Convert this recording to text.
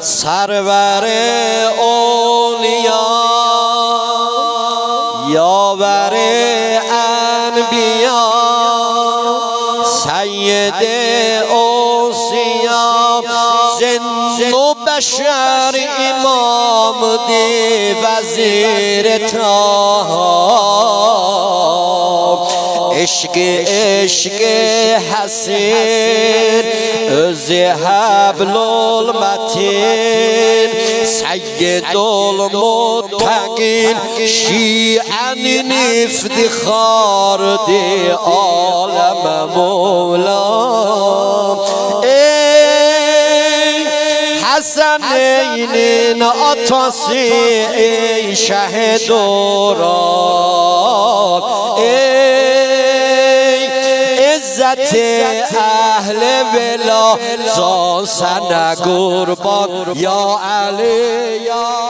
سرور اولیا یاور انبیا سید اوصیا زن و بشر امام دی وزیر تا عشق حسین öz حبل المتین سید المتقین شیعن افتخار دی عالم مولا حسنین آتاسی ای شه دوران عزت اهل ولا زان سن قربان یا علی یا